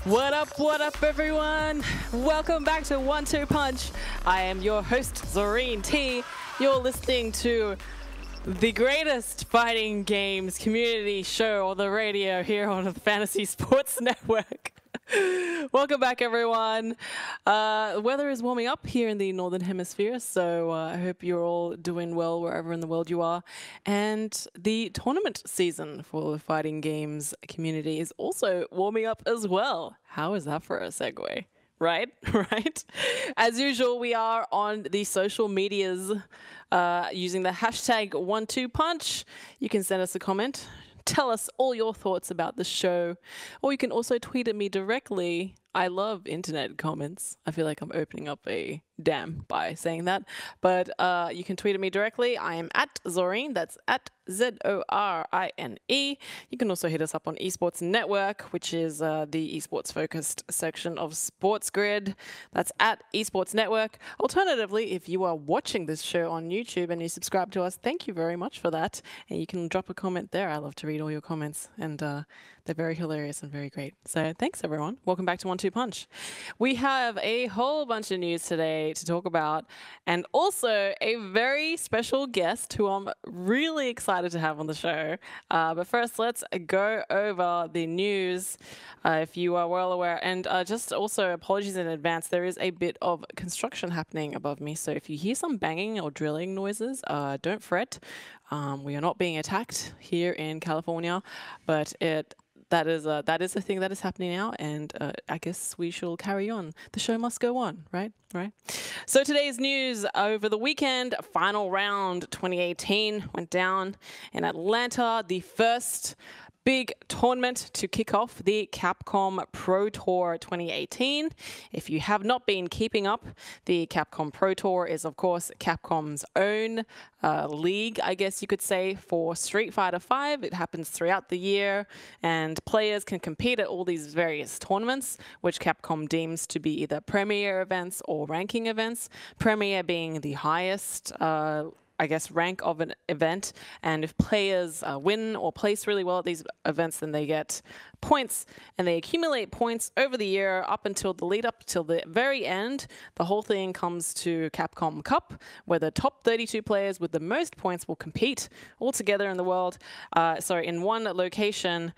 What up, everyone? Welcome back to 1-2 Punch. I am your host, Zorine Te. You're listening to the greatest fighting games community show on the radio here on the Fantasy Sports Network. Welcome back, everyone. The weather is warming up here in the Northern Hemisphere, so I hope you're all doing well wherever in the world you are. And the tournament season for the fighting games community is also warming up as well. How is that for a segue? Right? Right? As usual, we are on the social medias using the hashtag 1-2punch. You can send us a comment. Tell us all your thoughts about the show, or you can also tweet at me directly. I love internet comments. I feel like I'm opening up a dam by saying that, but you can tweet at me directly. I am at Zorine, that's at Zorine. You can also hit us up on Esports Network, which is the esports focused section of Sports Grid. That's at Esports Network. Alternatively, if you are watching this show on YouTube and you subscribe to us, thank you very much for that. And you can drop a comment there. I love to read all your comments, and they're very hilarious and very great. So thanks, everyone. Welcome back to 1-2 Punch. We have a whole bunch of news today to talk about, and also a very special guest who I'm really excited to have on the show. But first, let's go over the news, if you are well aware. And just also apologies in advance, there is a bit of construction happening above me. So if you hear some banging or drilling noises, don't fret. We are not being attacked here in California, but that is a thing that is happening now, and I guess we shall carry on. The show must go on, right? Right. So today's news: over the weekend, final round 2018 went down in Atlanta. The first big tournament to kick off the Capcom Pro Tour 2018. If you have not been keeping up, the Capcom Pro Tour is, of course, Capcom's own league, I guess you could say, for Street Fighter V. It happens throughout the year, and players can compete at all these various tournaments, which Capcom deems to be either premier events or ranking events. Premier being the highest I guess, rank of an event, and if players win or place really well at these events, then they get points, and they accumulate points over the year up until the lead up till the very end. The whole thing comes to Capcom Cup, where the top 32 players with the most points will compete all together in the world, in one location.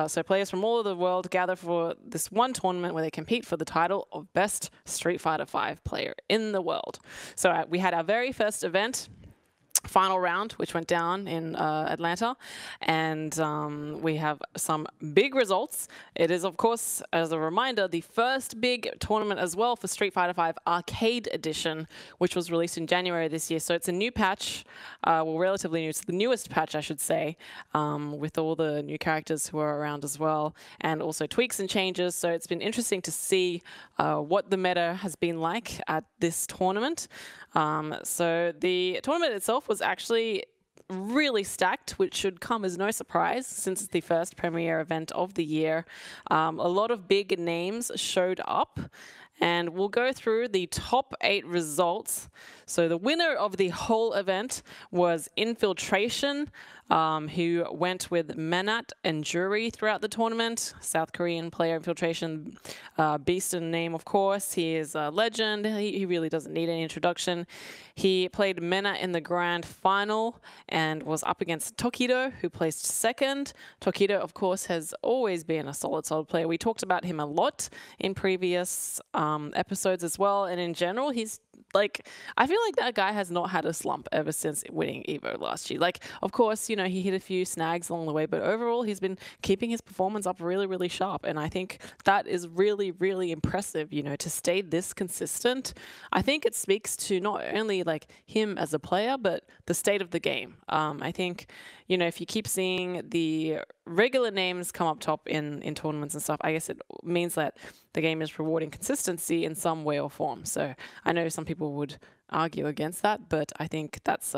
So players from all over the world gather for this one tournament where they compete for the title of Best Street Fighter V player in the world. So we had our very first event, final round, which went down in Atlanta, and we have some big results. It is, of course, as a reminder, the first big tournament as well for Street Fighter V Arcade Edition, which was released in January this year. So it's a new patch, well, relatively new. It's the newest patch, I should say, with all the new characters who are around as well, and also tweaks and changes. So it's been interesting to see what the meta has been like at this tournament. So the tournament itself was actually really stacked, which should come as no surprise since it's the first premier event of the year. A lot of big names showed up, and we'll go through the top 8 results. So the winner of the whole event was Infiltration, who went with Manat and Jury throughout the tournament. South Korean player Infiltration, beast in name, of course. He is a legend. He really doesn't need any introduction. He played Mena in the grand final and was up against Tokido, who placed second. Tokido, of course, has always been a solid player. We talked about him a lot in previous episodes as well, and in general, he's like, I feel like that guy has not had a slump ever since winning EVO last year. Like, of course, you know, he hit a few snags along the way, but overall, he's been keeping his performance up really, really sharp. And I think that is really, really impressive, you know, to stay this consistent. I think it speaks to not only like him as a player, but the state of the game. I think, you know, if you keep seeing the regular names come up top in tournaments and stuff, I guess it means that the game is rewarding consistency in some way or form. So I know some people would argue against that, but I think that's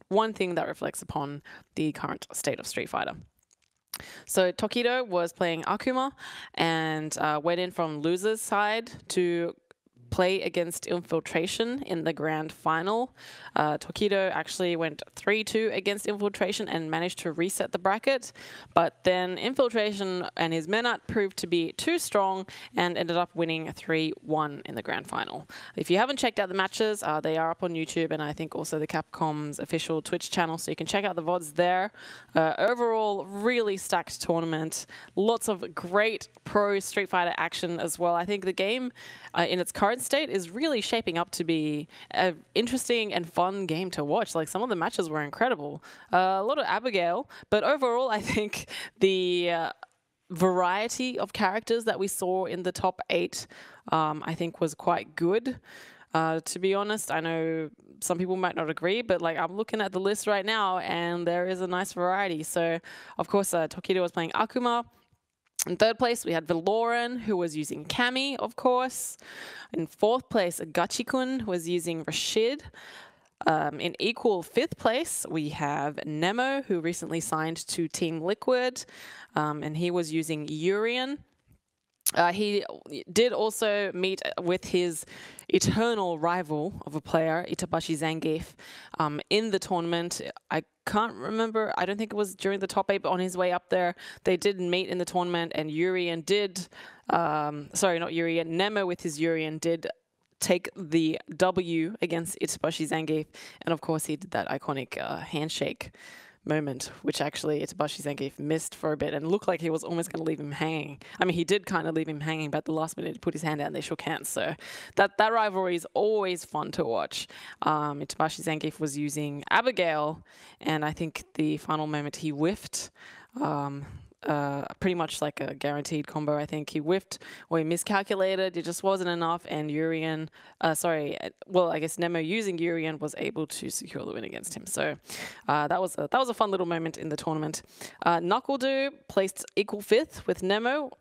one thing that reflects upon the current state of Street Fighter. So Tokido was playing Akuma and went in from loser's side to play against Infiltration in the grand final. Tokido actually went 3-2 against Infiltration and managed to reset the bracket, but then Infiltration and his Menat proved to be too strong and ended up winning 3-1 in the grand final. If you haven't checked out the matches, they are up on YouTube and I think also the Capcom's official Twitch channel, so you can check out the VODs there. Overall, really stacked tournament. Lots of great pro Street Fighter action as well. I think the game in its current state is really shaping up to be an interesting and fun game to watch. Like, some of the matches were incredible. A lot of Abigail, but overall I think the variety of characters that we saw in the top 8 I think was quite good. To be honest, I know some people might not agree, but like, I'm looking at the list right now and there is a nice variety. So of course Tokido was playing Akuma. In third place, we had Valoran, who was using Cammy, of course. In fourth place, Gachikun was using Rashid. In equal fifth place, we have Nemo, who recently signed to Team Liquid, and he was using Urien. He did also meet with his eternal rival of a player, Itabashi Zangief, in the tournament. I can't remember, I don't think it was during the top 8, but on his way up there, they did meet in the tournament, and Urien did, sorry, not Urien, Nemo with his Urien did take the W against Itabashi Zangief, and of course he did that iconic handshake moment, which actually Itabashi Zangief missed for a bit and looked like he was almost going to leave him hanging. I mean, he did kind of leave him hanging, but at the last minute he put his hand out and they shook hands. So that rivalry is always fun to watch. Itabashi Zangief was using Abigail, and I think the final moment he whiffed. Pretty much like a guaranteed combo. I think he whiffed or he miscalculated. It just wasn't enough, and Urien, well, I guess Nemo using Urien was able to secure the win against him. So that was a fun little moment in the tournament. Knuckledoo placed equal fifth with Nemo.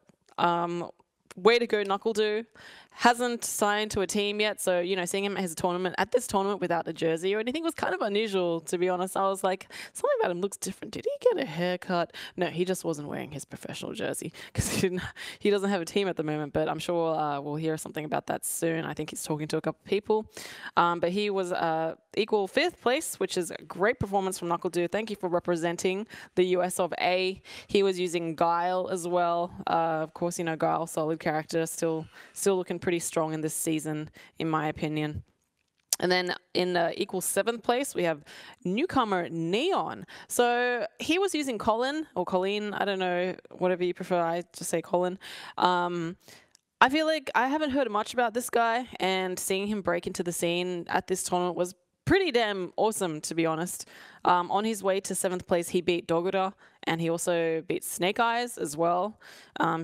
Way to go, Knuckledoo. Hasn't signed to a team yet, so, you know, seeing him at this tournament without a jersey or anything was kind of unusual, to be honest. I was like, something about him looks different. Did he get a haircut? No, he just wasn't wearing his professional jersey because he doesn't have a team at the moment, but I'm sure we'll hear something about that soon. I think he's talking to a couple of people. But he was equal fifth place, which is a great performance from Knuckledoo. Thank you for representing the US of A. He was using Guile as well. Of course, you know, Guile, solid character, still looking pretty strong in this season, in my opinion. And then in equal seventh place, we have newcomer Neon. So he was using Colin, or Colleen, I don't know, whatever you prefer, I just say Colin. I feel like I haven't heard much about this guy, and seeing him break into the scene at this tournament was pretty damn awesome, to be honest. On his way to 7th place, he beat Dogura, and he also beat Snake Eyes as well.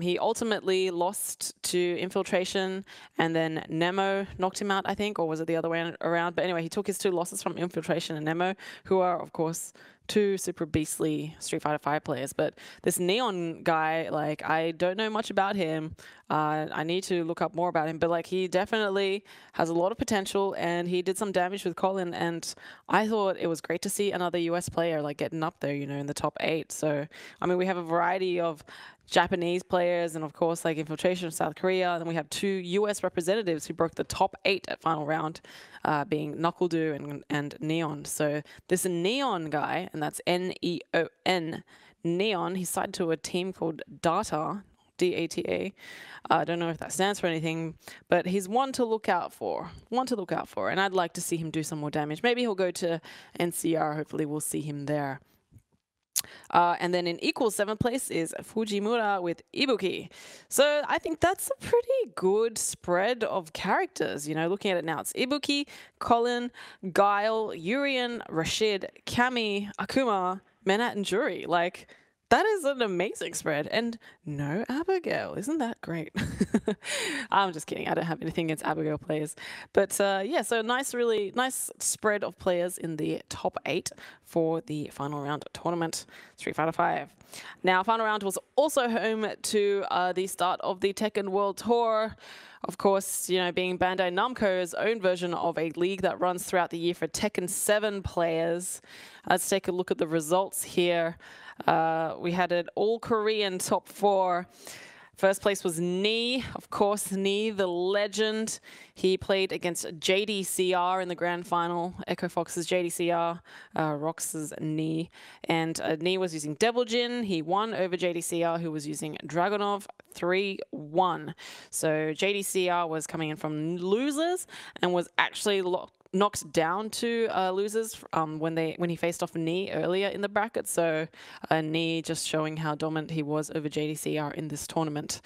He ultimately lost to Infiltration, and then Nemo knocked him out, I think, or was it the other way around? But anyway, he took his 2 losses from Infiltration and Nemo, who are, of course, 2 super beastly Street Fighter V players. But this Neon guy, like, I don't know much about him. I need to look up more about him, but like, he definitely has a lot of potential, and he did some damage with Colin, and I thought it was great to see another US player like getting up there, you know, in the top 8. So, I mean, we have a variety of Japanese players and of course like Infiltration of South Korea. And then we have 2 US representatives who broke the top 8 at final round, being Knuckledoo and Neon. So this Neon guy, and that's N-E-O-N, Neon, he's signed to a team called Data, D-A-T-A. I don't know if that stands for anything, but he's one to look out for. And I'd like to see him do some more damage. Maybe he'll go to NCR. Hopefully we'll see him there. And then in equal 7th place is Fujimura with Ibuki. So I think that's a pretty good spread of characters. You know, looking at it now, it's Ibuki, Colin, Guile, Urien, Rashid, Cammy, Akuma, Menat, and Juri. Like, that is an amazing spread. And no Abigail. Isn't that great? I'm just kidding. I don't have anything against Abigail players. But yeah, so really nice spread of players in the top 8 for the final round tournament, Street Fighter V. Now, final round was also home to the start of the Tekken World Tour. Of course, you know, being Bandai Namco's own version of a league that runs throughout the year for Tekken 7 players. Let's take a look at the results here. We had an all-Korean top 4. First place was Nee, of course, Nee, the legend. He played against JDCR in the grand final. Echo Fox's JDCR, Rox's Nee. And Nee was using Devil Jin. He won over JDCR, who was using Dragonov 3-1. So JDCR was coming in from losers and was actually knocked down to losers when he faced off Nee earlier in the bracket. So Nee just showing how dominant he was over JDCR in this tournament.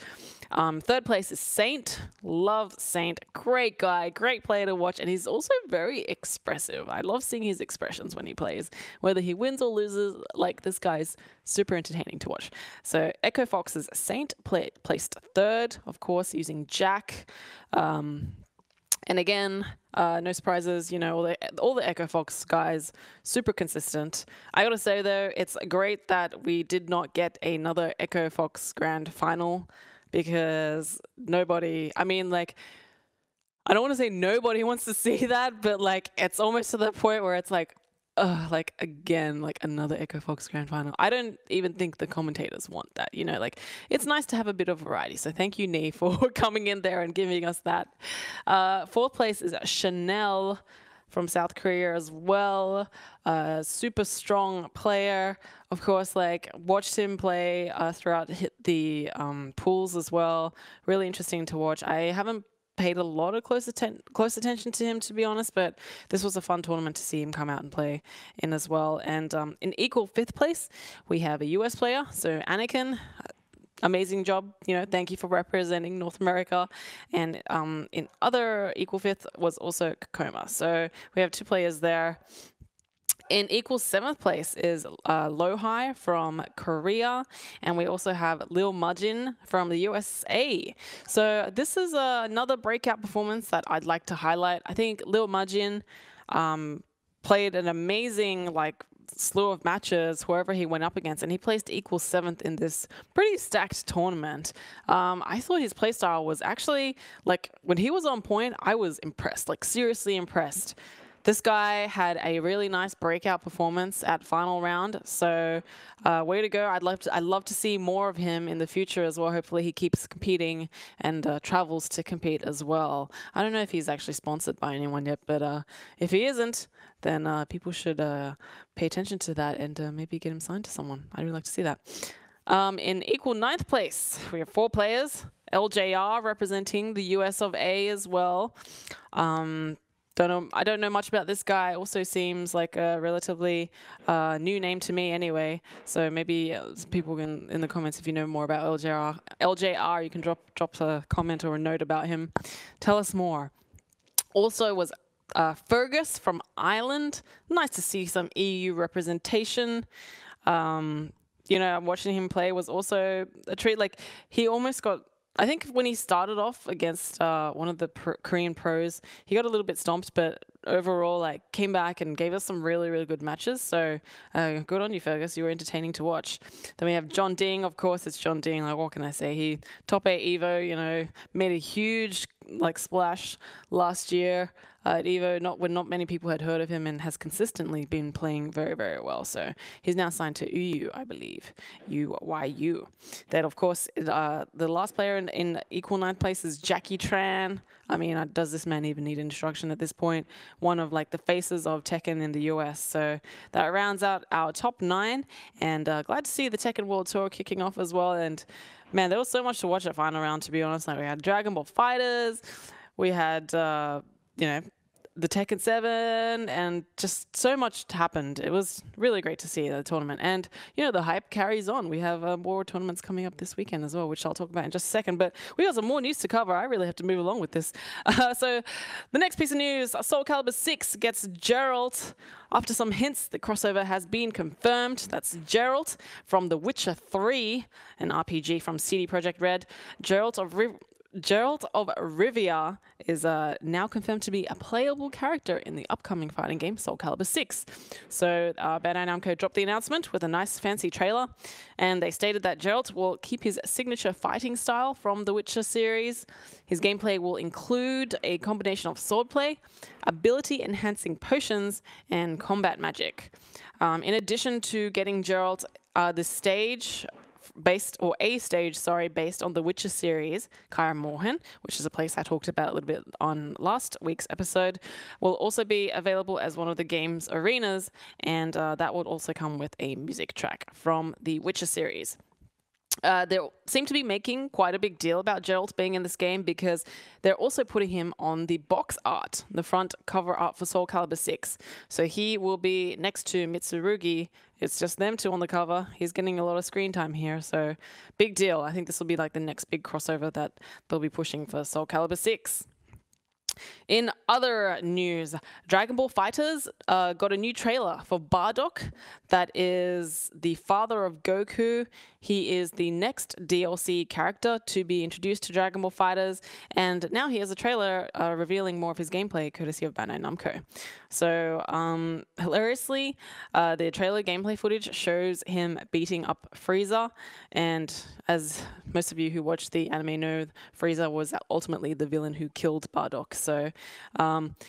Third place is Saint. Love Saint. Great guy, great player to watch, and he's also very expressive. I love seeing his expressions when he plays. Whether he wins or loses, like, this guy's super entertaining to watch. So Echo Fox's Saint placed third, of course, using Jack. And again, no surprises, you know, all the Echo Fox guys, super consistent. I gotta say, though, it's great that we did not get another Echo Fox grand final, because nobody, I mean, like, I don't want to say nobody wants to see that, but, like, it's almost to the point where it's like, like, again, like, another Echo Fox grand final. I don't even think the commentators want that, you know, like, it's nice to have a bit of variety. So thank you, Nee, for coming in there and giving us that. Fourth place is Chanel from South Korea as well. Super strong player. Of course, like, watched him play throughout the pools as well. Really interesting to watch. I haven't paid a lot of close attention to him, to be honest, but this was a fun tournament to see him come out and play in as well. And in equal fifth place, we have a US player, so Anakin. Amazing job, you know, thank you for representing North America. And in other equal fifth was also Kakoma. So we have two players there. In equal seventh place is Lohai from Korea, and we also have Lil Mujin from the USA. So this is another breakout performance that I'd like to highlight. I think Lil Mujin played an amazing, like, slew of matches whoever he went up against, and he placed equal seventh in this pretty stacked tournament. I thought his playstyle was actually, like, when he was on point, I was impressed, like, seriously impressed. This guy had a really nice breakout performance at final round, so way to go. I'd love to see more of him in the future as well. Hopefully he keeps competing and travels to compete as well. I don't know if he's actually sponsored by anyone yet, but if he isn't, then people should pay attention to that and maybe get him signed to someone. I'd really like to see that. In equal ninth place, we have four players. LJR representing the US of A as well. I don't know much about this guy. Also seems like a relatively new name to me anyway. So maybe people can, in the comments, if you know more about LJR, you can drop a comment or a note about him. Tell us more. Also was Fergus from Ireland. Nice to see some EU representation. You know, watching him play was also a treat. Like, he almost got, I think when he started off against one of the Korean pros, he got a little bit stomped, but overall, like, came back and gave us some really, really good matches. So good on you, Fergus. You were entertaining to watch. Then we have John Ding. Of course, it's John Ding. Like, what can I say? He top 8 Evo, you know, made a huge, like, splash last year at Evo, when not many people had heard of him, and has consistently been playing very, very well. So he's now signed to UU, I believe. UYU. Then, of course, the last player in equal ninth place is Jackie Tran. I mean, does this man even need instruction at this point? One of, like, the faces of Tekken in the US. So that rounds out our top 9. And glad to see the Tekken World Tour kicking off as well. And man, there was so much to watch at final round, to be honest. Like, we had Dragon Ball Fighters. We had, you know, the Tekken 7, and just so much happened. It was really great to see the tournament. And, you know, the hype carries on. We have more tournaments coming up this weekend as well, which I'll talk about in just a second. But we got some more news to cover. I really have to move along with this. So the next piece of news, Soul Calibur 6 gets Geralt. After some hints, the crossover has been confirmed. That's Geralt from The Witcher 3, an RPG from CD Projekt Red. Geralt of Rivia is now confirmed to be a playable character in the upcoming fighting game Soul Calibur 6. So Bandai Namco dropped the announcement with a nice fancy trailer, and they stated that Geralt will keep his signature fighting style from the Witcher series. His gameplay will include a combination of swordplay, ability-enhancing potions, and combat magic. In addition to getting Geralt the stage based, or a stage, sorry, based on the Witcher series, Kaer Morhen, which is a place I talked about a little bit on last week's episode, will also be available as one of the game's arenas, and that would also come with a music track from the Witcher series. They seem to be making quite a big deal about Geralt being in this game because they're also putting him on the box art, the front cover art for Soul Calibur 6. So he will be next to Mitsurugi. It's just them two on the cover. He's getting a lot of screen time here, so big deal. I think this will be like the next big crossover that they'll be pushing for Soul Calibur 6. In other news, Dragon Ball FighterZ got a new trailer for Bardock. That is the father of Goku. He is the next DLC character to be introduced to Dragon Ball FighterZ, and now he has a trailer revealing more of his gameplay, courtesy of Bandai Namco. So, hilariously, the trailer gameplay footage shows him beating up Frieza, and as most of you who watched the anime know, Frieza was ultimately the villain who killed Bardock. So,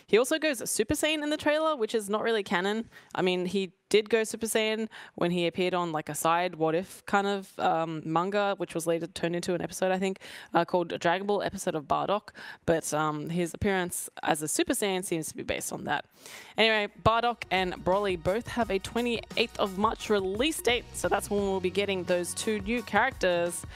he also goes Super Saiyan in the trailer, which is not really canon. I mean, he did go Super Saiyan when he appeared on like a side What If kind of manga, which was later turned into an episode, I think, called Dragon Ball Episode of Bardock. But his appearance as a Super Saiyan seems to be based on that. Anyway, Bardock and Broly both have a 28th of March release date, so that's when we'll be getting those two new characters.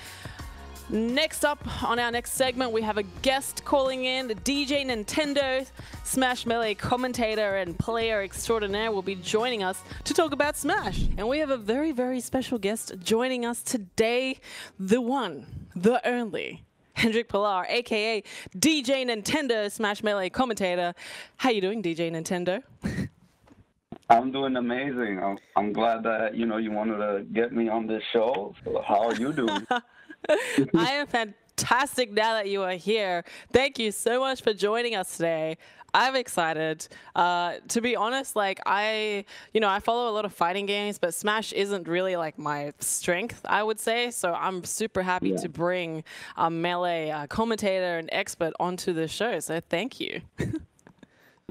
Next up on our next segment, we have a guest calling in. DJ Nintendo, Smash Melee commentator and player extraordinaire, will be joining us to talk about Smash. And we have a very, very special guest joining us today, the one, the only, Hendrick Pilar, aka DJ Nintendo, Smash Melee commentator. How you doing, DJ Nintendo? I'm doing amazing. I'm glad that you wanted to get me on this show. So how are you doing? I am fantastic now that you are here. Thank you so much for joining us today. I'm excited. To be honest, like I follow a lot of fighting games, but Smash isn't really like my strength, I would say. So I'm super happy to bring a Melee commentator and expert onto the show. So thank you.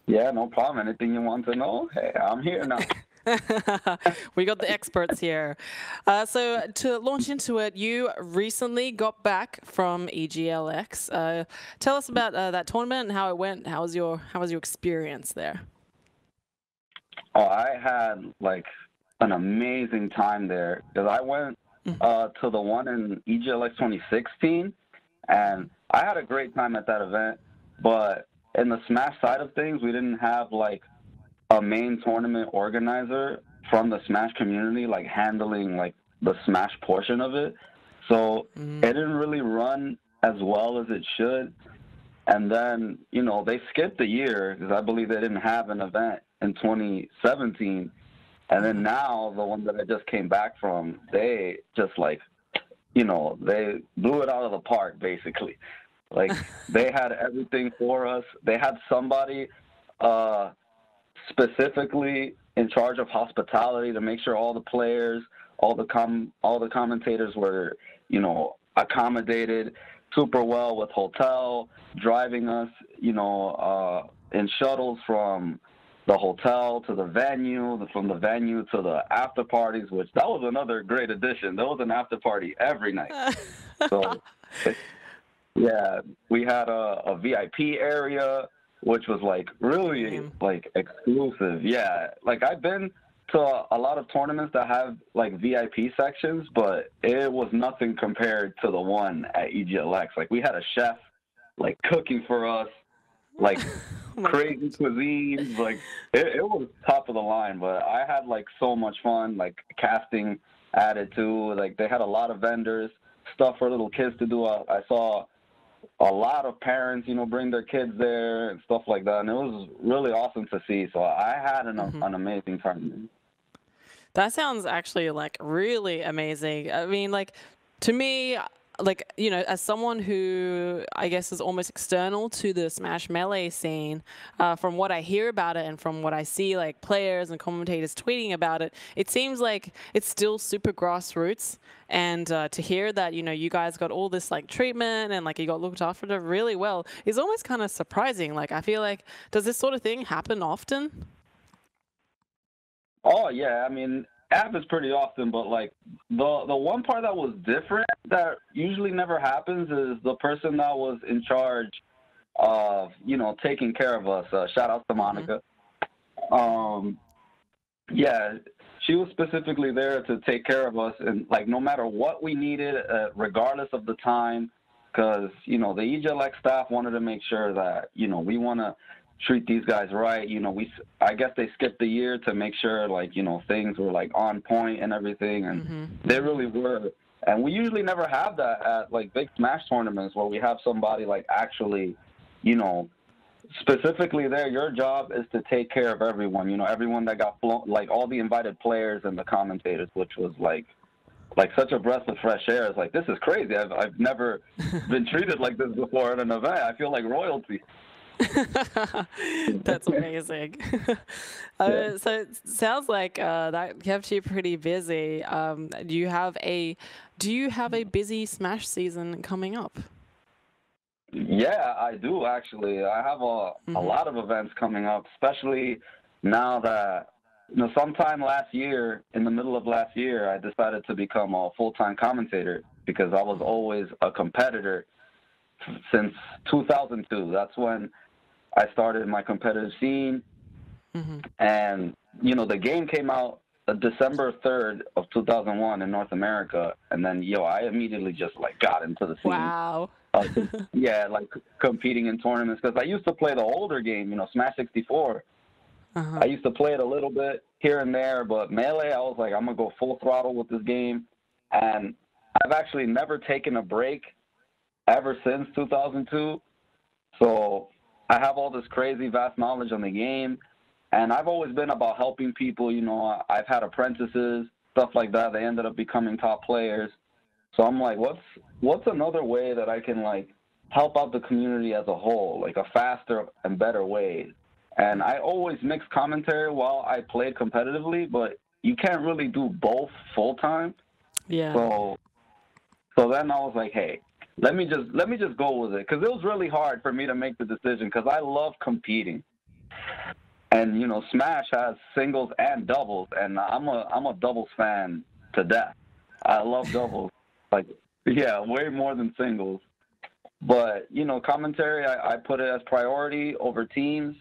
Yeah, no problem. Anything you want to know? Hey, I'm here now. We got the experts here. So to launch into it, you recently got back from EGLX. Tell us about that tournament and how it went. How was your experience there? Oh, I had like an amazing time there because I went to the one in EGLX 2016, and I had a great time at that event. But in the Smash side of things, we didn't have like a main tournament organizer from the Smash community, like handling like the Smash portion of it. So it didn't really run as well as it should. And then, they skipped a year because I believe they didn't have an event in 2017. And then now the one that I just came back from, they just like, they blew it out of the park, basically. Like they had everything for us. They had somebody, specifically in charge of hospitality to make sure all the players, all the commentators were, accommodated super well with hotel, driving us, in shuttles from the hotel to the venue, from the venue to the after parties, which that was another great addition. There was an after party every night. So, yeah, we had a VIP area, which was like really like exclusive. Yeah, like I've been to a lot of tournaments that have like VIP sections, but it was nothing compared to the one at EGLX. Like we had a chef like cooking for us, like crazy cuisines. Like it was top of the line, but I had like so much fun, like casting added too. Like they had a lot of vendors, stuff for little kids to do. I saw a lot of parents, bring their kids there and stuff like that. And it was really awesome to see. So I had an amazing time. That sounds actually like really amazing. I mean, like to me, like, as someone who I guess is almost external to the Smash Melee scene, from what I hear about it and from what I see like players and commentators tweeting about it, it seems like it's still super grassroots. And to hear that, you guys got all this like treatment and like you got looked after really well is almost kind of surprising. Like I feel like, does this sort of thing happen often? Oh, yeah. I mean, happens pretty often, but like the one part that was different that usually never happens is the person that was in charge of, you know, taking care of us. Shout out to Monica. Yeah, she was specifically there to take care of us, and like no matter what we needed, regardless of the time, because you know the EGLX staff wanted to make sure that, you know, we want to treat these guys right. You know, I guess they skipped the year to make sure, like, you know, things were like on point and everything, and they really were. And we usually never have that at like big Smash tournaments where we have somebody like actually, you know, specifically there. Your job is to take care of everyone. You know, everyone that got flown, like all the invited players and the commentators, which was like such a breath of fresh air. It's like, this is crazy. I've never been treated like this before at an event. I feel like royalty. That's amazing. So it sounds like that kept you pretty busy. Do you have a busy Smash season coming up? Yeah, I do actually. I have a lot of events coming up, especially now that, you know, sometime last year, in the middle of last year, I decided to become a full-time commentator because I was always a competitor since 2002. That's when I started my competitive scene. And, you know, the game came out December 3rd of 2001 in North America. And then, I immediately just, like, got into the scene. Wow. Yeah, like competing in tournaments, because I used to play the older game, you know, Smash 64. I used to play it a little bit here and there, but Melee, I was like, I'm going to go full throttle with this game. And I've actually never taken a break ever since 2002. So I have all this crazy vast knowledge on the game, and I've always been about helping people. You know, I've had apprentices, stuff like that. They ended up becoming top players. So I'm like, what's another way that I can, like, help out the community as a whole, like a faster and better way? And I always mixed commentary while I played competitively, but you can't really do both full time. Yeah. So then I was like, hey, let me just go with it, because it was really hard for me to make the decision, because I love competing. And, you know, Smash has singles and doubles, and I'm a doubles fan to death. I love doubles. Like, yeah, way more than singles. But, you know, commentary, I put it as priority over teams.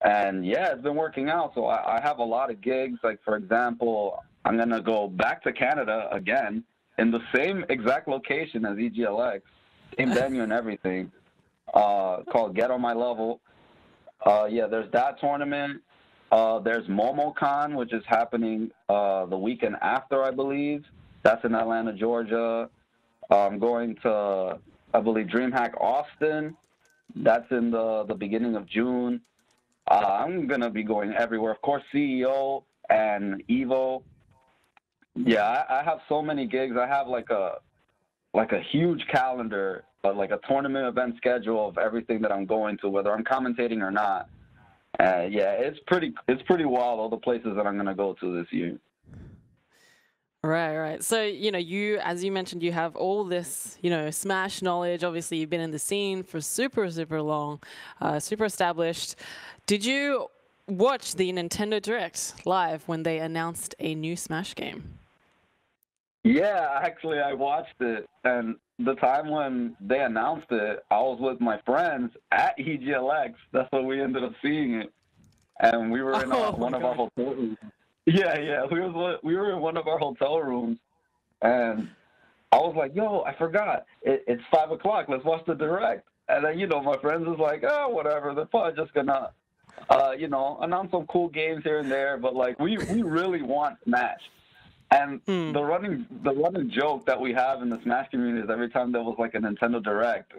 And, yeah, it's been working out. So I have a lot of gigs. Like, for example, I'm going to go back to Canada again in the same exact location as EGLX, same venue and everything, called Get On My Level. Yeah, there's that tournament. There's MomoCon, which is happening the weekend after, I believe. That's in Atlanta, Georgia. I'm going to, I believe, DreamHack Austin. That's in the beginning of June. I'm going to be going everywhere. Of course, CEO and Evo. Yeah, I have so many gigs. I have like a huge calendar, like a tournament event schedule of everything that I'm going to, whether I'm commentating or not. Yeah, it's pretty wild, all the places that I'm going to go to this year. Right. So, you know, as you mentioned, you have all this, you know, Smash knowledge. Obviously, you've been in the scene for super, super long, super established. Did you watch the Nintendo Direct live when they announced a new Smash game? Yeah, actually, I watched it. And the time when they announced it, I was with my friends at EGLX. That's when we ended up seeing it. And we were in one of our hotel rooms. Yeah. We were in one of our hotel rooms, and I was like, "Yo, I forgot. It's 5 o'clock. Let's watch the Direct." And then, you know, my friends was like, "Oh, whatever. They're probably just gonna, you know, announce some cool games here and there." But like, we really want Smash. And the running joke that we have in the Smash community is every time there was like a Nintendo Direct,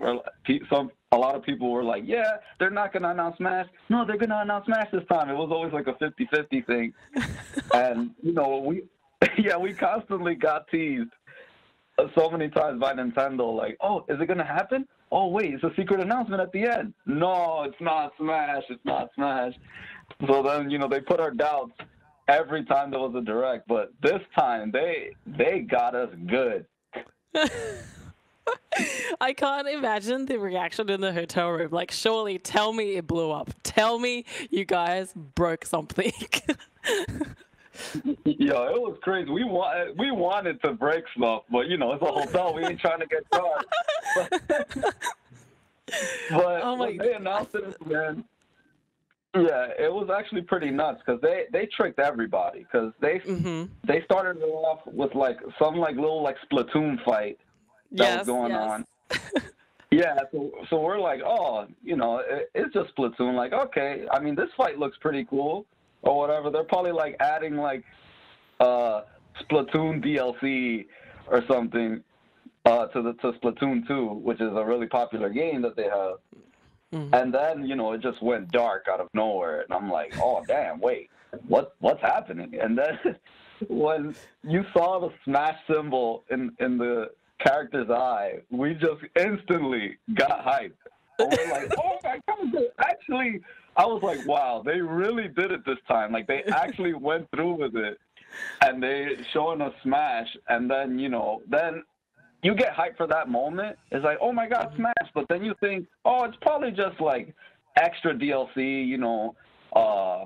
a lot of people were like, yeah, they're not going to announce Smash. No, they're going to announce Smash this time. It was always like a 50-50 thing. And, you know, we constantly got teased so many times by Nintendo, like, oh, is it going to happen? Oh, wait, it's a secret announcement at the end. No, it's not Smash. It's not Smash. So then, you know, they put our doubts every time there was a Direct, but this time they got us good. I can't imagine the reaction in the hotel room. Like, surely tell me it blew up. Tell me you guys broke something. Yo, it was crazy. We wanted to break stuff, but you know, it's a hotel. We ain't trying to get charged. But Oh my when they announced it at the end, yeah, it was actually pretty nuts because they tricked everybody because they started it off with like some like little like Splatoon fight that was going on. Yeah, so we're like, oh, you know, it's just Splatoon. Like, okay, I mean, this fight looks pretty cool or whatever. They're probably like adding like Splatoon DLC or something to Splatoon 2, which is a really popular game that they have. And then, you know, it just went dark out of nowhere, and I'm like, oh damn, wait, what's happening? And then when you saw the Smash symbol in the character's eye, we just instantly got hyped. And we're like, oh my god, actually, I was like, wow, they really did it this time. Like, they actually went through with it, and they showing us Smash, and then, you know, then you get hyped for that moment. It's like, oh my god, Smash. But then you think, oh, it's probably just like extra DLC, you know,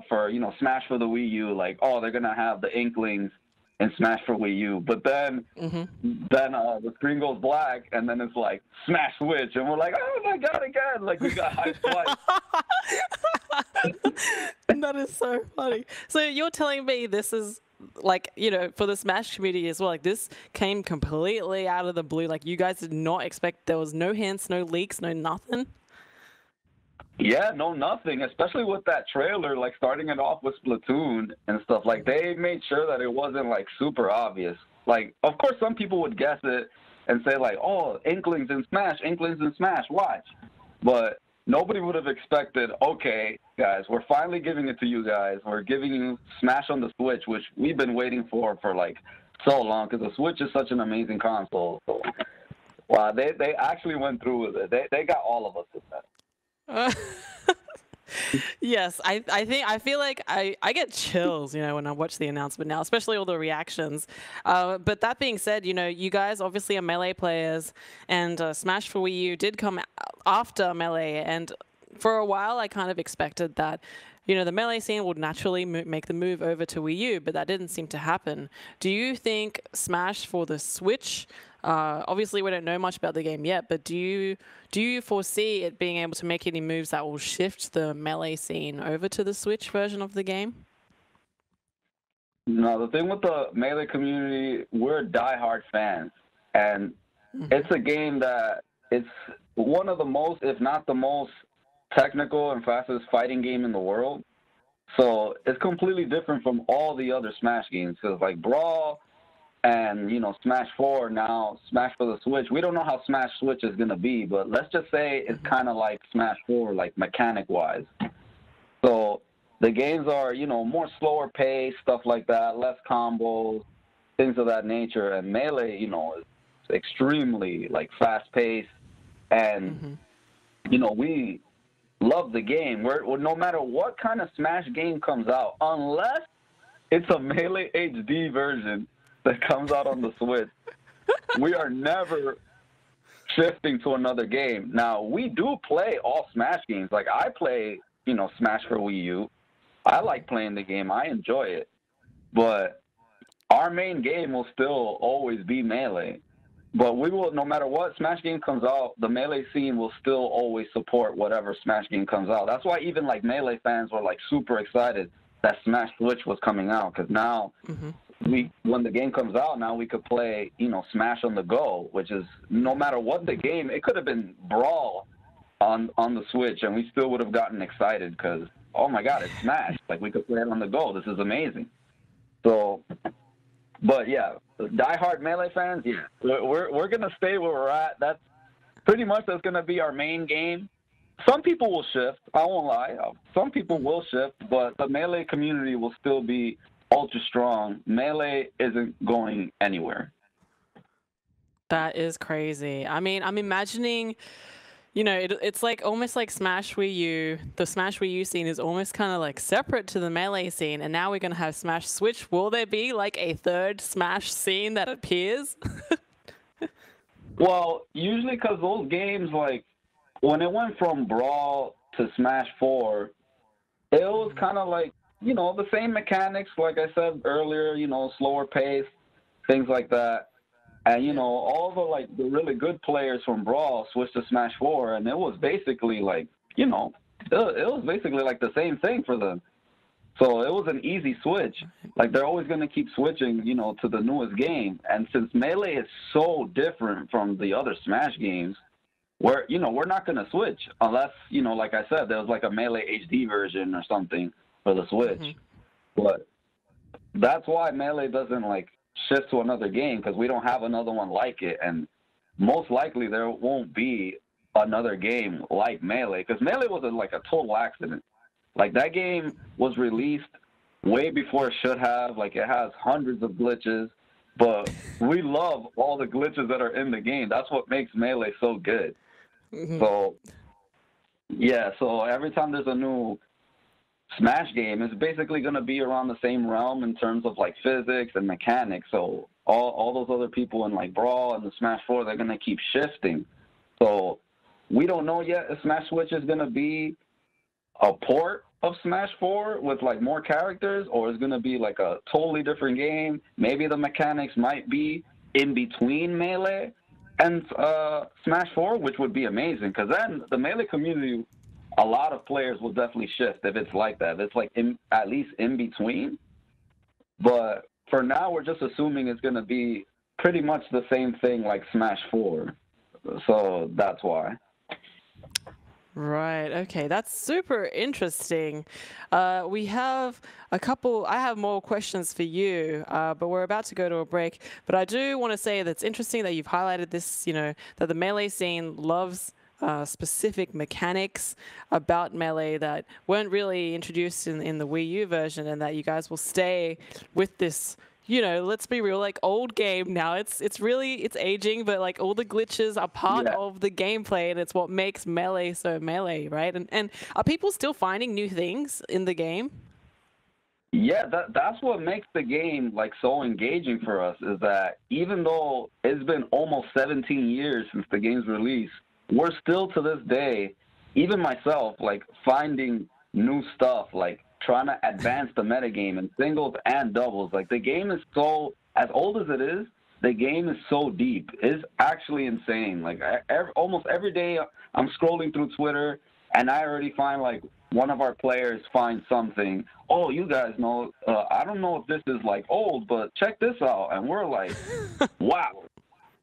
for, you know, Smash for the Wii U. Like, oh, they're gonna have the Inklings in Smash for Wii U. But then, the screen goes black, and then it's like Smash Switch, and we're like, oh my god, again! Like, we got hyped twice. That is so funny. So you're telling me this is, like, you know, for the Smash community as well, like, this came completely out of the blue. Like, you guys did not expect, there was no hints, no leaks, no nothing? Yeah, no, nothing, especially with that trailer, like, starting it off with Splatoon and stuff. Like, they made sure that it wasn't, like, super obvious. Like, of course, some people would guess it and say, like, oh, Inklings in Smash, watch. But nobody would have expected, okay, guys, we're finally giving it to you guys. We're giving you Smash on the Switch, which we've been waiting for like so long because the Switch is such an amazing console. So, wow, they actually went through with it. They got all of us with that. Yes, I feel like I get chills, you know, when I watch the announcement now, especially all the reactions. But that being said, you know, you guys obviously are Melee players, and Smash for Wii U did come after Melee, and for a while I kind of expected that, you know, the Melee scene would naturally make the move over to Wii U, but that didn't seem to happen. Do you think Smash for the Switch, obviously we don't know much about the game yet, but do you foresee it being able to make any moves that will shift the Melee scene over to the Switch version of the game? No, the thing with the Melee community, we're diehard fans, and it's a game that it's one of the most, if not the most, technical and fastest fighting game in the world. So it's completely different from all the other Smash games, because like Brawl and, you know, Smash 4, now Smash for the Switch, we don't know how Smash Switch is going to be, but let's just say it's kind of like Smash 4, like mechanic wise. So the games are, you know, more slower pace, stuff like that, less combos, things of that nature. And Melee, you know, is extremely like fast paced, and you know, we love the game. We're no matter what kind of Smash game comes out, unless it's a Melee HD version that comes out on the Switch, we are never shifting to another game. Now, we do play all Smash games. Like, I play, you know, Smash for Wii U. I like playing the game. I enjoy it. But our main game will still always be Melee. But we will, no matter what Smash game comes out, the Melee scene will still always support whatever Smash game comes out. That's why even like Melee fans were like super excited that Smash Switch was coming out, because now when the game comes out, now we could play, you know, Smash on the go, which is no matter what the game, it could have been Brawl on the Switch, and we still would have gotten excited because, oh my God, it's Smash. Like, we could play it on the go. This is amazing. So, but yeah, diehard Melee fans, yeah, we're gonna stay where we're at. That's pretty much that's gonna be our main game. Some people will shift. I won't lie. Some people will shift, but the Melee community will still be ultra strong. Melee isn't going anywhere. That is crazy. I mean, I'm imagining, you know, it's like almost like Smash Wii U. The Smash Wii U scene is almost kind of like separate to the Melee scene, and now we're going to have Smash Switch. Will there be like a third Smash scene that appears? Well, usually because those games, like, when it went from Brawl to Smash 4, it was kind of like you know, the same mechanics, like I said earlier, you know, slower pace, things like that. And, you know, all the, like, the really good players from Brawl switched to Smash 4, and it was basically, like, you know, it was basically, like, the same thing for them. So it was an easy switch. Like, they're always going to keep switching, you know, to the newest game. And since Melee is so different from the other Smash games, you know, we're not going to switch unless, you know, like I said, there was, like, a Melee HD version or something for the Switch. But that's why Melee doesn't, like, shift to another game, because we don't have another one like it, and most likely there won't be another game like Melee, because Melee was like a total accident. Like, that game was released way before it should have. Like, it has hundreds of glitches, but we love all the glitches that are in the game. That's what makes Melee so good. So yeah, so every time there's a new Smash game, is basically going to be around the same realm in terms of, like, physics and mechanics. So all those other people in, like, Brawl and the Smash 4, they're going to keep shifting. So we don't know yet if Smash Switch is going to be a port of Smash 4 with, like, more characters, or it's going to be, like, a totally different game. Maybe the mechanics might be in between Melee and Smash 4, which would be amazing, because then the Melee community, a lot of players will definitely shift if it's like that. It's like at least in between. But for now, we're just assuming it's going to be pretty much the same thing like Smash 4. So that's why. Right. Okay. That's super interesting. We have I have more questions for you, but we're about to go to a break. But I do want to say that it's interesting that you've highlighted this, you know, that the Melee scene loves specific mechanics about Melee that weren't really introduced in the Wii U version, and that you guys will stay with this, you know, let's be real, like, old game now. It's aging, but, like, all the glitches are part of the gameplay, and it's what makes Melee so Melee, right? And are people still finding new things in the game? Yeah, that's what makes the game, like, so engaging for us, is that even though it's been almost 17 years since the game's release, we're still, to this day, even myself, like, finding new stuff, like trying to advance the metagame in singles and doubles. Like, the game is so, as old as it is, the game is so deep. It's actually insane. Like, almost every day I'm scrolling through Twitter, and I already find, like, one of our players finds something. Oh, you guys know, I don't know if this is, like, old, but check this out. And we're like, wow.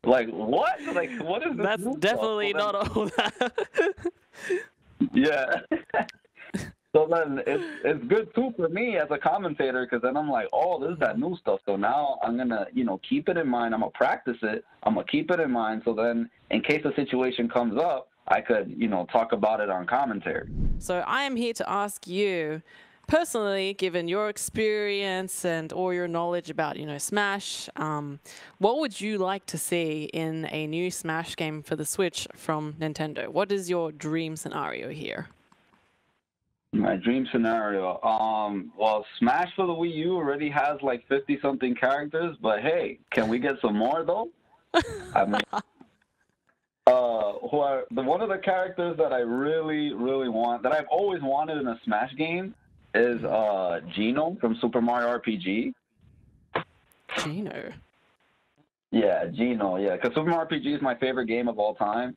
Like, what? Like, what is this? That's definitely not old. Yeah. So then it's good, too, for me as a commentator, because then I'm like, oh, this is that new stuff. So now I'm going to, you know, keep it in mind. I'm going to practice it. I'm going to keep it in mind. So then in case a situation comes up, I could, you know, talk about it on commentary. So I am here to ask you, personally, given your experience and all your knowledge about, you know, Smash, what would you like to see in a new Smash game for the Switch from Nintendo? What is your dream scenario here? My dream scenario, well, Smash for the Wii U already has like 50-something characters, but hey, can we get some more though? I mean, one of the characters that I really, really want, that I've always wanted in a Smash game, is Geno from Super Mario RPG. Geno? Yeah, Geno, yeah, because Super Mario RPG is my favorite game of all time,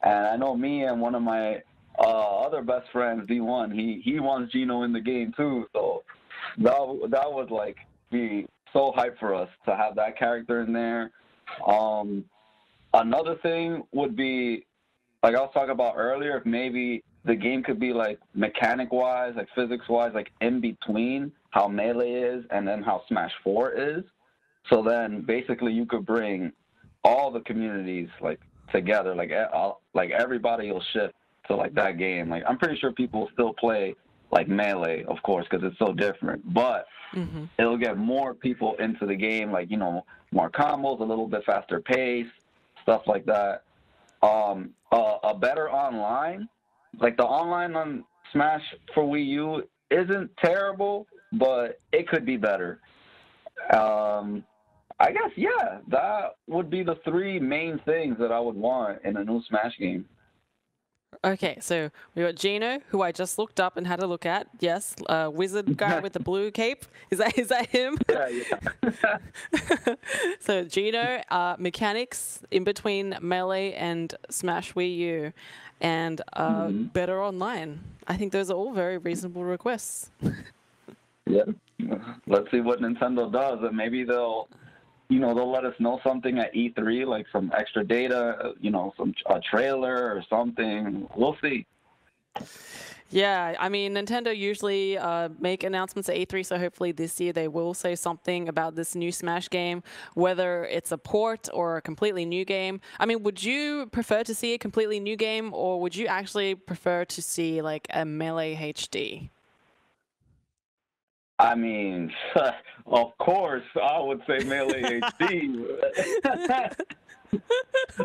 and I know me and one of my other best friends, D1, he wants Geno in the game too, so that would, like, be so hype for us to have that character in there. Another thing would be, like I was talking about earlier, if maybe the game could be, like, mechanic-wise, like physics-wise, like in between how Melee is and then how Smash 4 is. So then basically you could bring all the communities, like, together, like everybody will shift to, like, that game. Like, I'm pretty sure people will still play, like, Melee, of course, because it's so different. But it'll get more people into the game, like, you know, more combos, a little bit faster pace, stuff like that. A better online, like the online on Smash for Wii U isn't terrible, but it could be better. I guess, yeah, that would be the three main things that I would want in a new Smash game. Okay, so we got Gino, who I just looked up and had a look at. Yes, wizard guy with the blue cape. Is that him? Yeah, yeah. So Gino, mechanics in between Melee and Smash Wii U, and Mhm. better online. I think those are all very reasonable requests. Yeah. Let's see what Nintendo does, and maybe they'll let us know something at E3, like some extra data, a trailer or something. We'll see. Yeah, I mean, Nintendo usually make announcements at E3, so hopefully this year they will say something about this new Smash game, whether it's a port or a completely new game. I mean, would you prefer to see a completely new game, or would you actually prefer to see like a Melee HD? I mean, of course, I would say Melee HD.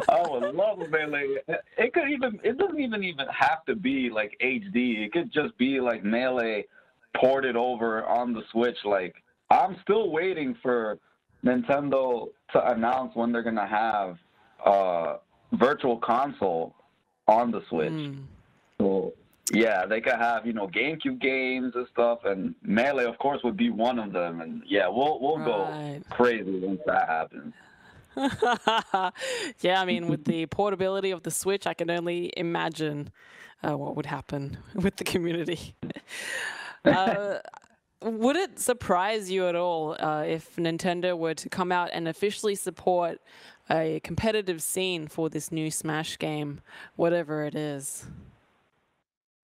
I would love a Melee. It doesn't even have to be like HD. It could just be like Melee ported over on the Switch. Like, I'm still waiting for Nintendo to announce when they're gonna have Virtual Console on the Switch. Mm, So yeah, they could have GameCube games and stuff, and Melee, of course, would be one of them. And yeah, we'll go right. crazy once that happens. Yeah, I mean, with the portability of the Switch, I can only imagine what would happen with the community. Uh, would it surprise you at all if Nintendo were to come out and officially support a competitive scene for this new Smash game, whatever it is?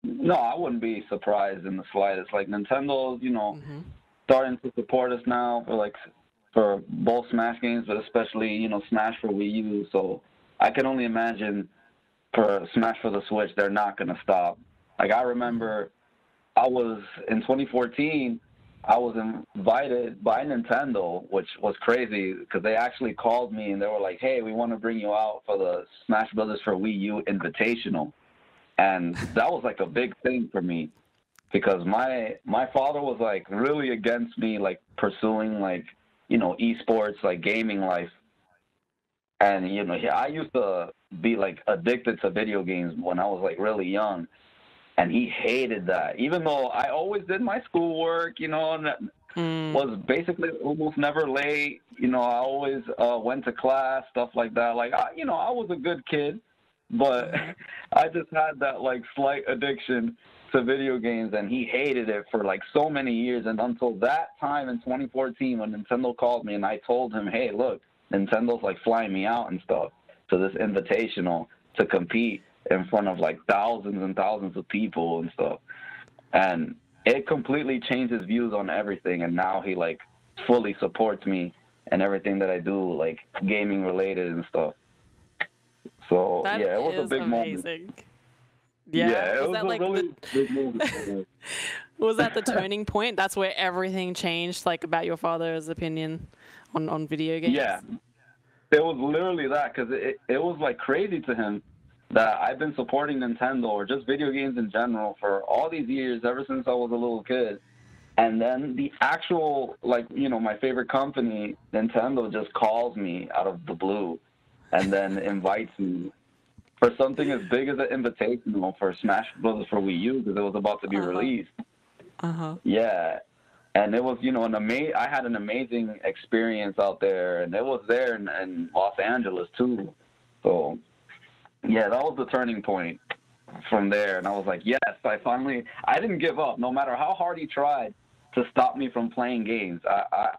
No, I wouldn't be surprised in the slightest. Like Nintendo's, Hmm. starting to support us now for both Smash games, but especially Smash for Wii U. So I can only imagine for Smash for the Switch, they're not gonna stop. Like I remember, I was in 2014. I was invited by Nintendo, which was crazy because they actually called me and they were like, "Hey, we want to bring you out for the Smash Brothers for Wii U Invitational." And that was like a big thing for me because my father was like really against me like pursuing like esports like gaming life. And I used to be like addicted to video games when I was like really young, and he hated that. Even though I always did my schoolwork, and Mm, was basically almost never late. I always went to class, stuff like that. Like I was a good kid, but hmm. I just had that like slight addiction to video games, and he hated it for like so many years. And until that time in 2014, when Nintendo called me and I told him, "Hey, look, Nintendo's like flying me out and stuff to this invitational to compete in front of like thousands and thousands of people and stuff," and it completely changed his views on everything. And now he like fully supports me and everything that I do, like gaming related and stuff. So That yeah, it was a is big moment. amazing. Yeah, Yeah, it was was that a like the really big moment for me. was that the turning point? That's where everything changed, like about your father's opinion on video Yeah, games? it was literally that because it was like crazy to him that I've been supporting Nintendo or just video games in general for all these years, ever since I was a little kid. And then the actual, like, my favorite company, Nintendo, just calls me out of the blue and then invites me for something as big as an invitational for Smash Bros. For Wii U because it was about to be Uh-huh. released. Uh-huh. Yeah. And it was, I had an amazing experience out there, and it was there in Los Angeles too. So, yeah, that was the turning point from there. And I was like, yes, I didn't give up. No matter how hard he tried to stop me from playing games,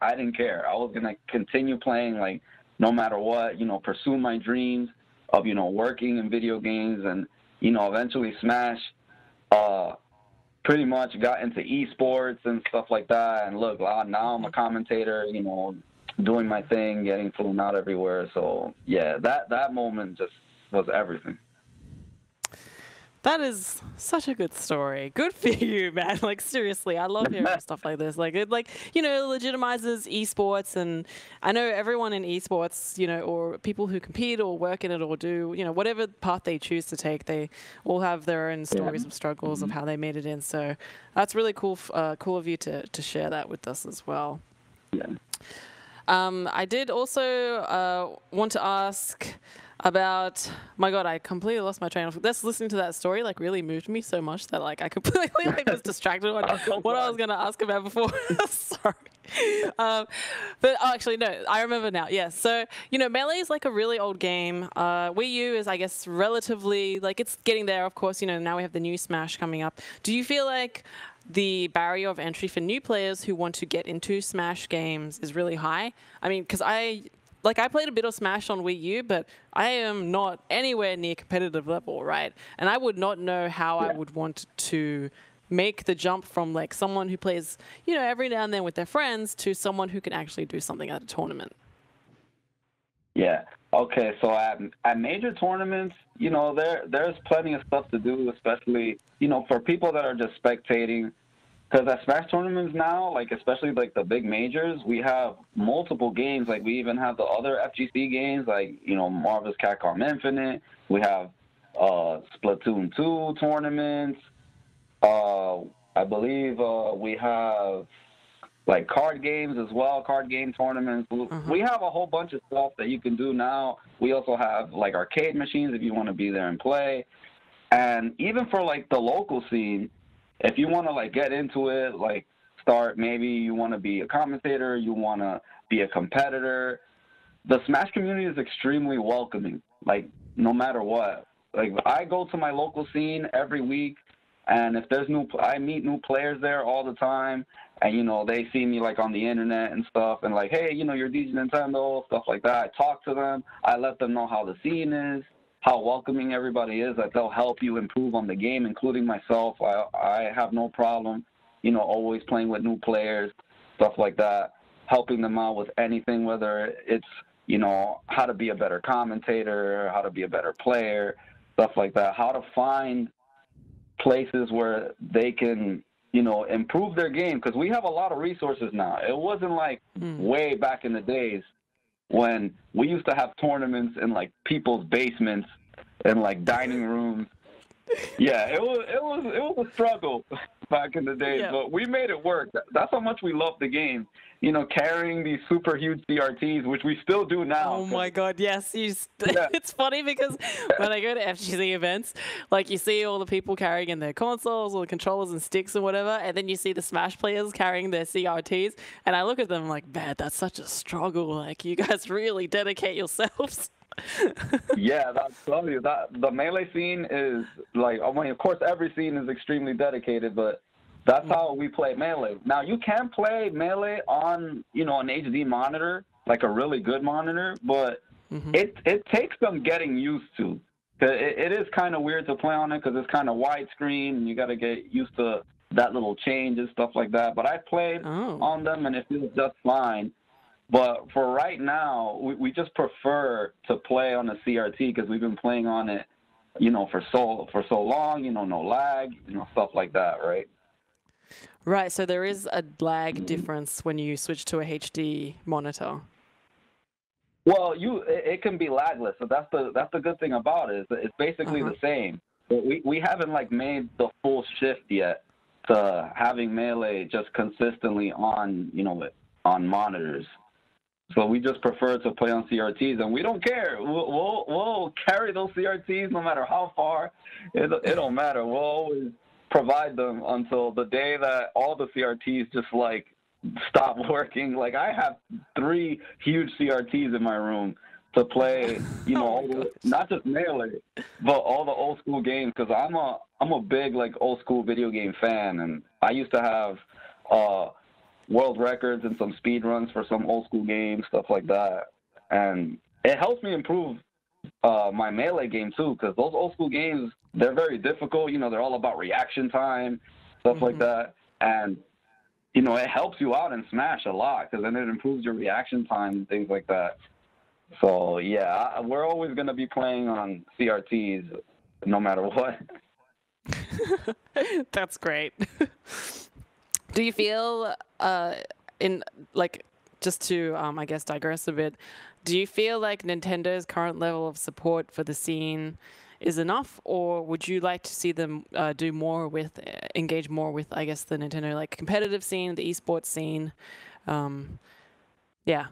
I didn't care. I was going to continue playing, like, no matter what, pursue my dreams of, working in video games and, eventually Smash uh, pretty much got into esports and stuff like that. And look, now I'm a commentator, doing my thing, getting flown out everywhere. So, yeah, that moment just was everything. That is such a good story. Good for you, man. Like seriously, I love hearing stuff like this. Like it legitimizes esports, and I know everyone in esports, or people who compete or work in it or do, whatever path they choose to take, they all have their own Yeah. stories of struggles of how they made it in. So that's really cool cool of you to share that with us as well. Yeah. I did also want to ask, about, my God, I completely lost my train of thought. Just listening to that story like really moved me so much that like I completely like was distracted on what I was going to ask about before. Sorry. But actually, no, I remember now. Yes. So, Melee is like a really old game. Wii U is, I guess, relatively, like it's getting there, of course. Now we have the new Smash coming up. Do you feel like the barrier of entry for new players who want to get into Smash games is really high? I mean, because I played a bit of Smash on Wii U, but I am not anywhere near competitive level, right? And I would not know how I would want to make the jump from like someone who plays, every now and then with their friends to someone who can actually do something at a tournament. Yeah. Okay. So at major tournaments, there's plenty of stuff to do, especially, for people that are just spectating. Because at Smash tournaments now, like especially like the big majors, we have multiple games. Like we even have the other FGC games, like Marvel's Capcom Infinite. We have Splatoon 2 tournaments. I believe we have like card games as well, card game tournaments. We have a whole bunch of stuff that you can do now. We also have like arcade machines if you want to be there and play. And even for like the local scene, if you want to like get into it, like start, maybe you want to be a commentator, you want to be a competitor, the Smash community is extremely welcoming, like no matter what. Like I go to my local scene every week, and if there's I meet new players there all the time, and they see me like on the internet and stuff, and like, hey, you're DJ Nintendo, stuff like that. I talk to them, I let them know how the scene is, how welcoming everybody is, that they'll help you improve on the game, including myself. I have no problem, always playing with new players, stuff like that, helping them out with anything, whether it's, how to be a better commentator, how to be a better player, stuff like that, how to find places where they can, improve their game, because we have a lot of resources now. It wasn't like way back in the days when we used to have tournaments in like people's basements and like dining rooms. Yeah, it was a struggle back in the days, but we made it work. That's how much we love the game. Carrying these super huge CRTs, which we still do now. Oh my God, yes. It's funny because when I go to FGC events, like you see all the people carrying in their consoles or the controllers and sticks and whatever, and then you see the Smash players carrying their CRTs, and I look at them like, man, that's such a struggle. Like, you guys really dedicate yourselves. Yeah, that's tell you that the Melee scene is like, I mean, of course, every scene is extremely dedicated, but that's how we play Melee. Now, you can play Melee on, an HD monitor, like a really good monitor, but it takes some getting used to. It is kind of weird to play on it because it's kind of widescreen, and you got to get used to that little change and stuff like that. But I played on them, and it feels just fine. But for right now, we just prefer to play on a CRT because we've been playing on it, for so long, no lag, stuff like that, right? Right, so there is a lag difference when you switch to a HD monitor. Well, it can be lagless, so that's the good thing about it. It's basically the same. But we haven't like made the full shift yet to having Melee just consistently on on monitors. So we just prefer to play on CRTs, and we don't care. We'll carry those CRTs no matter how far. It don't matter. We'll always provide them until the day that all the CRTs just like stop working. Like I have 3 huge CRTs in my room to play, not just Melee, but all the old school games, because I'm a big like old school video game fan, and I used to have world records and some speed runs for some old school games, stuff like that. And it helps me improve my Melee game too, because those old school games, they're very difficult. They're all about reaction time, stuff like that. And, it helps you out in Smash a lot, because then it improves your reaction time and things like that. So, yeah, we're always going to be playing on CRTs no matter what. That's great. Do you feel, just to, I guess, digress a bit, do you feel like Nintendo's current level of support for the scene is enough, or would you like to see them engage more with, I guess, the Nintendo, like, competitive scene, the esports scene? Yeah.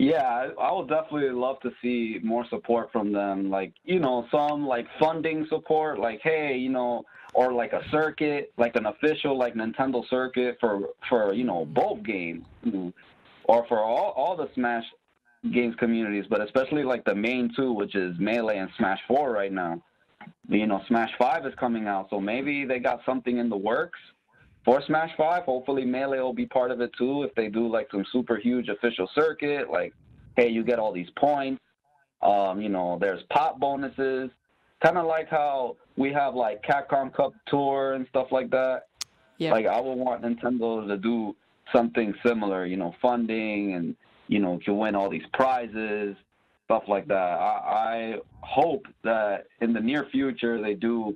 Yeah, I would definitely love to see more support from them. Like, some like funding support, like, hey, or like a circuit, like an official like Nintendo circuit for both games, or for all the Smash games communities, but especially like the main two, which is Melee and Smash 4 right now. Smash 5 is coming out, so maybe they got something in the works for Smash 5. Hopefully Melee will be part of it too if they do like some super huge official circuit, like, hey, you get all these points. There's pop bonuses, kind of like how we have like Capcom Cup Tour and stuff like that. Yeah. Like, I would want Nintendo to do something similar, funding, and, to win all these prizes, stuff like that. I hope that in the near future they do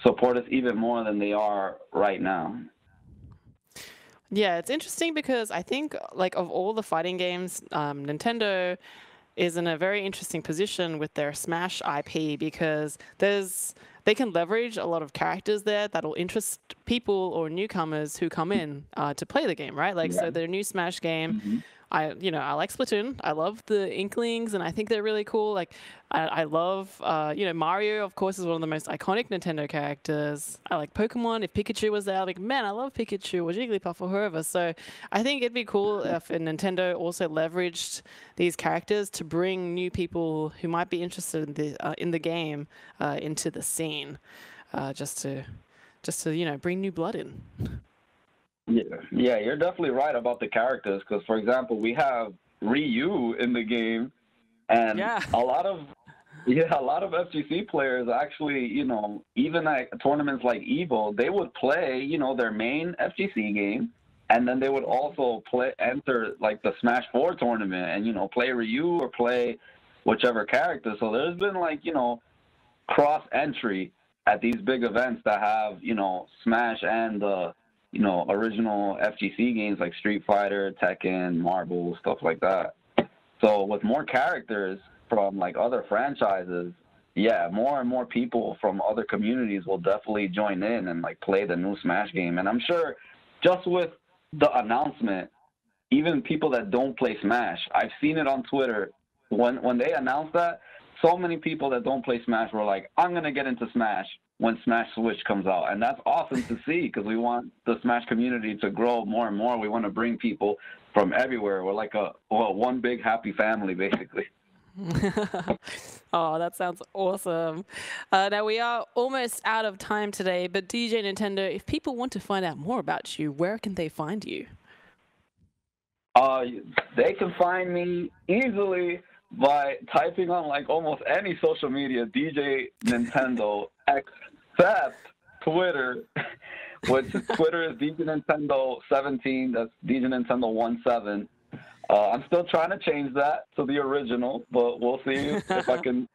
support us even more than they are right now. Yeah, it's interesting because I think, like, of all the fighting games, Nintendo is in a very interesting position with their Smash IP because they can leverage a lot of characters there that'll interest people or newcomers who come in to play the game, right? Like, so their new Smash game, I like Splatoon. I love the Inklings, and I think they're really cool. Like, I love, Mario, of course, is one of the most iconic Nintendo characters. I like Pokemon. If Pikachu was there, like, man, I love Pikachu or Jigglypuff or whoever. So I think it'd be cool if Nintendo also leveraged these characters to bring new people who might be interested in the game into the scene, just to bring new blood in. Yeah, you're definitely right about the characters because, for example, we have Ryu in the game, and a lot of FGC players actually, even at tournaments like EVO, they would play, their main FGC game, and then they would also enter like the Smash 4 tournament and, play Ryu or play whichever character. So there's been like, cross entry at these big events that have, Smash and original FGC games like Street Fighter, Tekken, Marvel, stuff like that. So with more characters from like other franchises, more and more people from other communities will definitely join in and like play the new Smash game. And I'm sure just with the announcement, even people that don't play Smash, I've seen it on Twitter, when they announced that, so many people that don't play Smash were like, I'm going to get into Smash when Smash Switch comes out. And that's awesome to see because we want the Smash community to grow more and more. We want to bring people from everywhere. We're like one big happy family, basically. Oh, that sounds awesome. Now, we are almost out of time today, but DJ Nintendo, if people want to find out more about you, where can they find you? They can find me easily by typing on like almost any social media, DJ Nintendo, except Twitter, which Twitter is DJ Nintendo 17. That's DJ Nintendo 17. I'm still trying to change that to the original, but we'll see if I can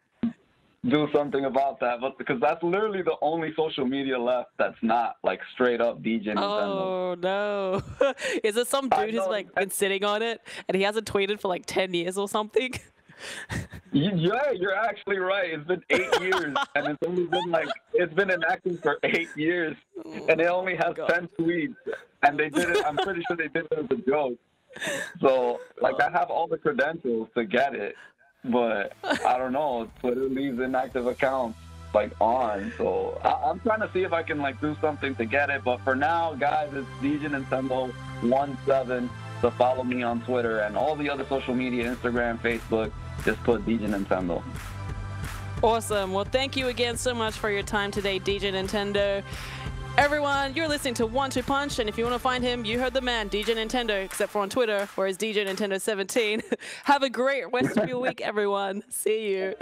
do something about that. But because that's literally the only social media left that's not like straight up DJ Nintendo. Oh no! Is it some dude who's like been sitting on it and he hasn't tweeted for like 10 years or something? Yeah, you're actually right. It's been 8 years, and it's only been it's been inactive for 8 years, and it only has 10 tweets. And they did it. I'm pretty sure they did it as a joke. So, I have all the credentials to get it, but I don't know. Twitter leaves inactive accounts on. So I'm trying to see if I can do something to get it. But for now, guys, it's DJ Nintendo 17 to follow me on Twitter and all the other social media, Instagram, Facebook. Just put DJ Nintendo. Awesome. Well, thank you again so much for your time today, DJ Nintendo. Everyone, you're listening to 1-2 Punch, and if you want to find him, you heard the man, DJ Nintendo, except for on Twitter, where it's DJ Nintendo 17. Have a great rest of your week, everyone. See you.